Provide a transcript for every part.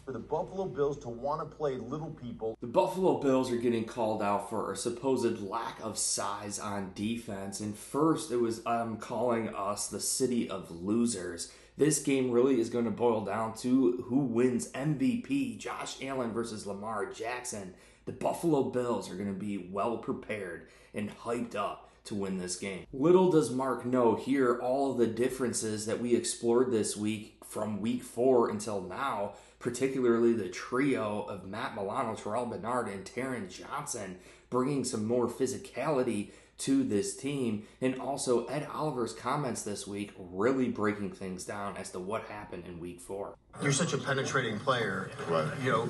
for the Buffalo Bills to want to play little people. The Buffalo Bills are getting called out for a supposed lack of size on defense. And first, it was calling us the city of losers. This game really is going to boil down to who wins MVP, Josh Allen versus Lamar Jackson. The Buffalo Bills are going to be well prepared and hyped up to win this game. Little does Mark know here all of the differences that we explored this week from week 4 until now, particularly the trio of Matt Milano, Terrell Bernard, and Taron Johnson bringing some more physicality to this team, and also Ed Oliver's comments this week really breaking things down as to what happened in week 4. You're such a penetrating player. Right. You know,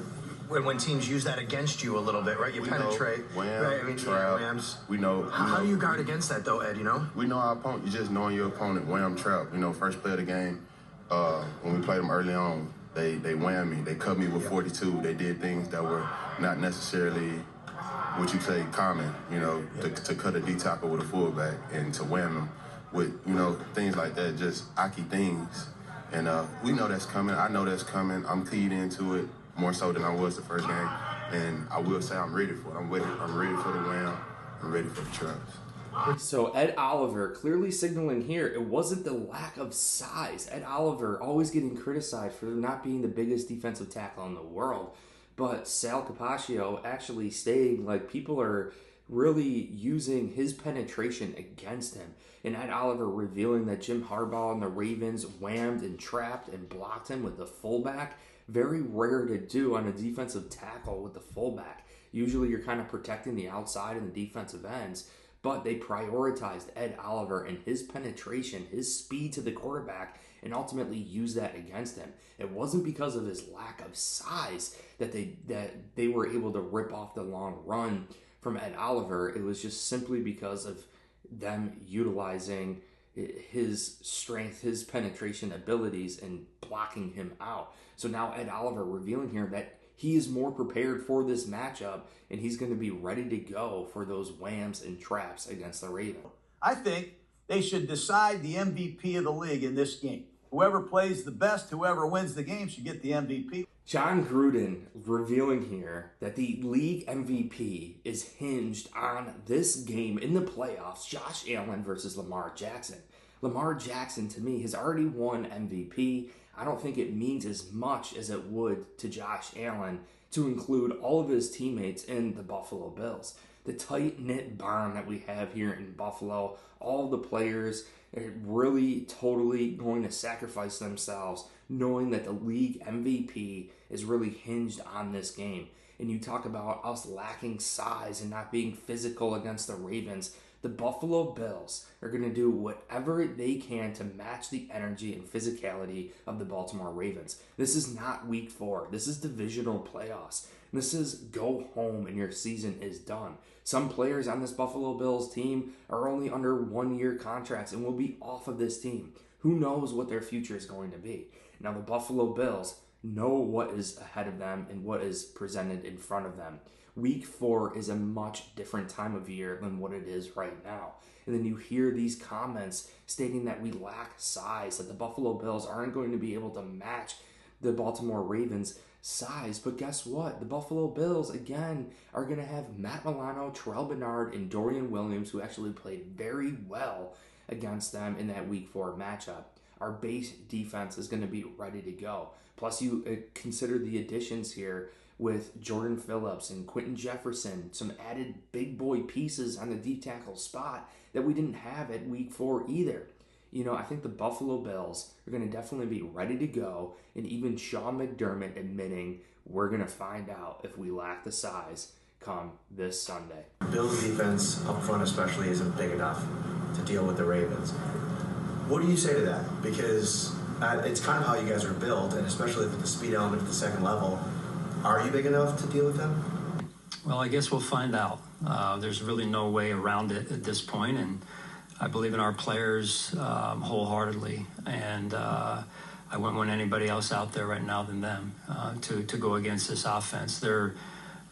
when teams use that against you a little bit, right? You penetrate. Right? I mean, trap. Whams. We know. How do you guard against that, though, Ed, you know? We know our opponent. You just knowing your opponent, wham, trap. You know, first play of the game, when we played them early on, they whammed me. They cut me with 42. They did things that were not necessarily what you say common, you know, to cut a D tackle with a fullback and to wham him with, you know, things like that, just Aki things. And we know that's coming. I know that's coming. I'm keyed into it more so than I was the first game. And I will say I'm ready for it. I'm ready for the wham. I'm ready for the traps. So Ed Oliver clearly signaling here it wasn't the lack of size. Ed Oliver always getting criticized for not being the biggest defensive tackle in the world. But Sal Capaccio actually stating like people are really using his penetration against him. And Ed Oliver revealing that Jim Harbaugh and the Ravens whammed and trapped and blocked him with the fullback. Very rare to do on a defensive tackle with the fullback. Usually you're kind of protecting the outside and the defensive ends. But they prioritized Ed Oliver and his penetration, his speed to the quarterback, and ultimately used that against him. It wasn't because of his lack of size that they were able to rip off the long run from Ed Oliver. It was just simply because of them utilizing his strength, his penetration abilities, and blocking him out. So now Ed Oliver revealing here that he is more prepared for this matchup, and he's going to be ready to go for those whams and traps against the Ravens. I think they should decide the MVP of the league in this game. Whoever plays the best, whoever wins the game should get the MVP. Jon Gruden revealing here that the league MVP is hinged on this game in the playoffs, Josh Allen versus Lamar Jackson. Lamar Jackson, to me, has already won MVP. I don't think it means as much as it would to Josh Allen to include all of his teammates in the Buffalo Bills. The tight-knit bond that we have here in Buffalo, all the players are really totally going to sacrifice themselves knowing that the league MVP is really hinged on this game. And you talk about us lacking size and not being physical against the Ravens. The Buffalo Bills are going to do whatever they can to match the energy and physicality of the Baltimore Ravens. This is not week 4. This is divisional playoffs. This is go home and your season is done. Some players on this Buffalo Bills team are only under 1-year contracts and will be off of this team. Who knows what their future is going to be? Now the Buffalo Bills know what is ahead of them and what is presented in front of them. Week 4 is a much different time of year than what it is right now. And then you hear these comments stating that we lack size, that the Buffalo Bills aren't going to be able to match the Baltimore Ravens' size. But guess what? The Buffalo Bills, again, are going to have Matt Milano, Terrell Bernard, and Dorian Williams, who actually played very well against them in that Week 4 matchup. Our base defense is going to be ready to go. Plus, you consider the additions here with Jordan Phillips and Quentin Jefferson, some added big boy pieces on the deep tackle spot that we didn't have at Week 4 either. You know, I think the Buffalo Bills are going to definitely be ready to go, and even Sean McDermott admitting we're going to find out if we lack the size come this Sunday. Bills defense up front especially isn't big enough to deal with the Ravens. What do you say to that? Because it's kind of how you guys are built, and especially with the speed element at the second level. Are you big enough to deal with them? Well, I guess we'll find out. There's really no way around it at this point, and I believe in our players wholeheartedly, and I wouldn't want anybody else out there right now than them to go against this offense. They're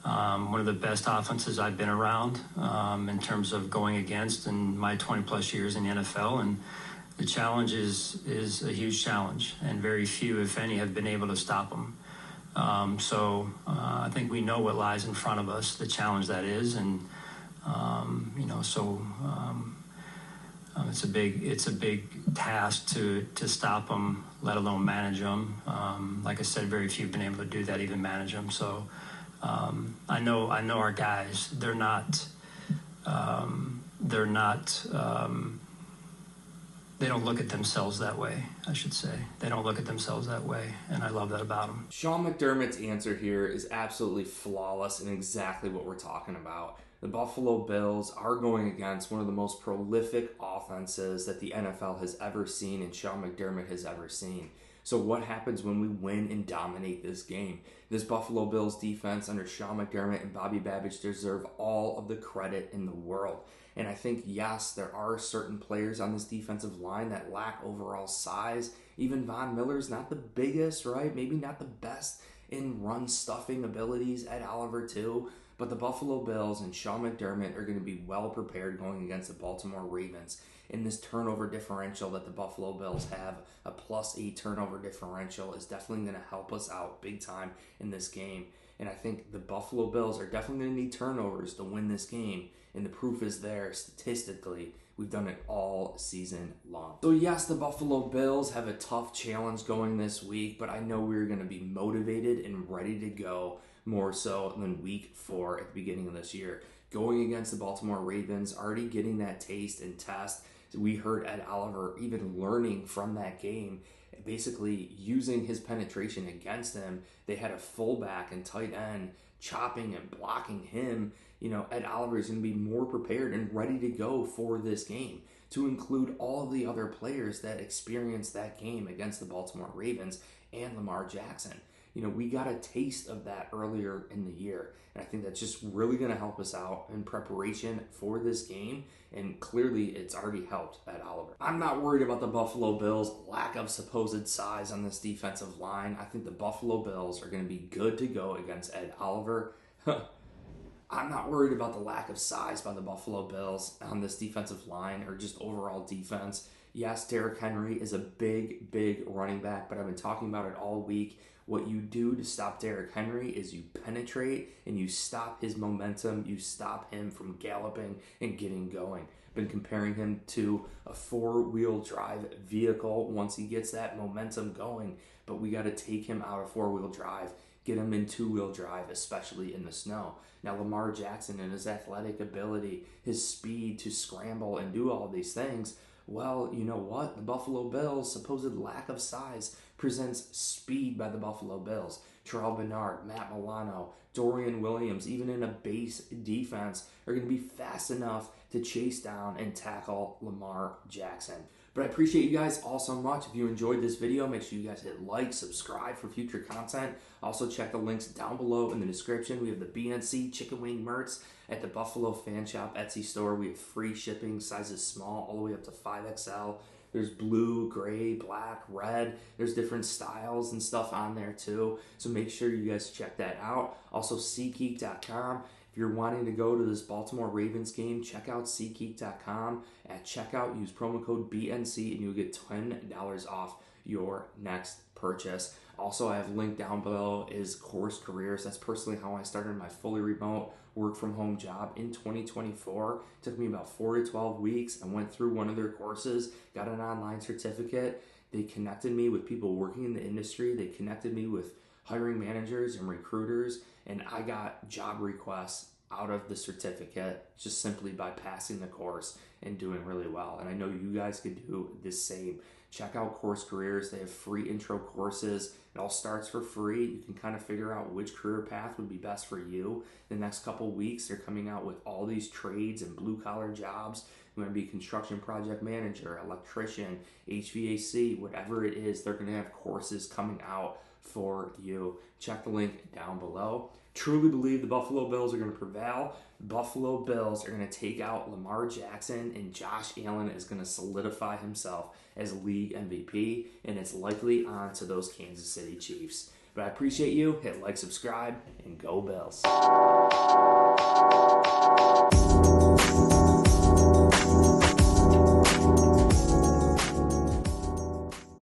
one of the best offenses I've been around in terms of going against in my 20-plus years in the NFL, and the challenge is a huge challenge, and very few, if any, have been able to stop them. I think we know what lies in front of us, the challenge that is, and it's a big task to stop them, let alone manage them. Like I said, very few have been able to do that, even manage them. So I know our guys. They're not. They don't look at themselves that way, I should say. They don't look at themselves that way, and I love that about them. Sean McDermott's answer here is absolutely flawless and exactly what we're talking about. The Buffalo Bills are going against one of the most prolific offenses that the NFL has ever seen and Sean McDermott has ever seen. So what happens when we win and dominate this game? This Buffalo Bills defense under Sean McDermott and Bobby Babbage deserve all of the credit in the world. And I think, yes, there are certain players on this defensive line that lack overall size. Even Von Miller's not the biggest, right? Maybe not the best in run stuffing abilities. Ed Oliver too. But the Buffalo Bills and Sean McDermott are going to be well prepared going against the Baltimore Ravens. In this turnover differential that the Buffalo Bills have, a +8 turnover differential is definitely going to help us out big time in this game. And I think the Buffalo Bills are definitely going to need turnovers to win this game. And the proof is there statistically. We've done it all season long. So yes, the Buffalo Bills have a tough challenge going this week, but I know we're going to be motivated and ready to go more so than week 4 at the beginning of this year. Going against the Baltimore Ravens, already getting that taste and test. We heard Ed Oliver even learning from that game, basically using his penetration against him. They had a fullback and tight end chopping and blocking him. Ed Oliver is going to be more prepared and ready to go for this game, to include all of the other players that experienced that game against the Baltimore Ravens and Lamar Jackson. We got a taste of that earlier in the year, and I think that's just really going to help us out in preparation for this game, and clearly it's already helped Ed Oliver. I'm not worried about the Buffalo Bills' lack of supposed size on this defensive line. I think the Buffalo Bills are going to be good to go against Ed Oliver. I'm not worried about the lack of size by the Buffalo Bills on this defensive line or just overall defense. Yes, Derrick Henry is a big, big running back, but I've been talking about it all week. What you do to stop Derrick Henry is you penetrate and you stop his momentum. You stop him from galloping and getting going. Been comparing him to a 4-wheel drive vehicle once he gets that momentum going, but we got to take him out of 4-wheel drive, get him in 2-wheel drive, especially in the snow. Now, Lamar Jackson and his athletic ability, his speed to scramble and do all these things, well, you know what? The Buffalo Bills' supposed lack of size presents speed by the Buffalo Bills. Terrell Bernard, Matt Milano, Dorian Williams, even in a base defense, are going to be fast enough to chase down and tackle Lamar Jackson. But I appreciate you guys all so much. If you enjoyed this video, make sure you guys hit like, subscribe for future content. Also check the links down below in the description. We have the BNC chicken wing merch at the Buffalo Fan Shop Etsy store. We have free shipping, sizes small all the way up to 5XL. There's blue, gray, black, red. There's different styles and stuff on there too. So make sure you guys check that out. Also, SeatGeek.com. If you're wanting to go to this Baltimore Ravens game, check out SeatGeek.com. At checkout, use promo code BNC and you'll get $10 off your next purchase. Also, I have linked down below is Course Careers. That's personally how I started my fully remote work from home job in 2024. It took me about 4 to 12 weeks. I went through one of their courses, got an online certificate. They connected me with people working in the industry. They connected me with hiring managers and recruiters, and I got job requests out of the certificate just simply by passing the course and doing really well. And I know you guys could do the same. Check out Course Careers. They have free intro courses. It all starts for free. You can kind of figure out which career path would be best for you. The next couple weeks, they're coming out with all these trades and blue-collar jobs. You want to be a construction project manager, electrician, HVAC, whatever it is, they're going to have courses coming out for you. Check the link down below. Truly believe the Buffalo Bills are going to prevail. The Buffalo Bills are going to take out Lamar Jackson, and Josh Allen is going to solidify himself as league MVP, and it's likely on to those Kansas City Chiefs. But I appreciate you. Hit like, subscribe, and go Bills.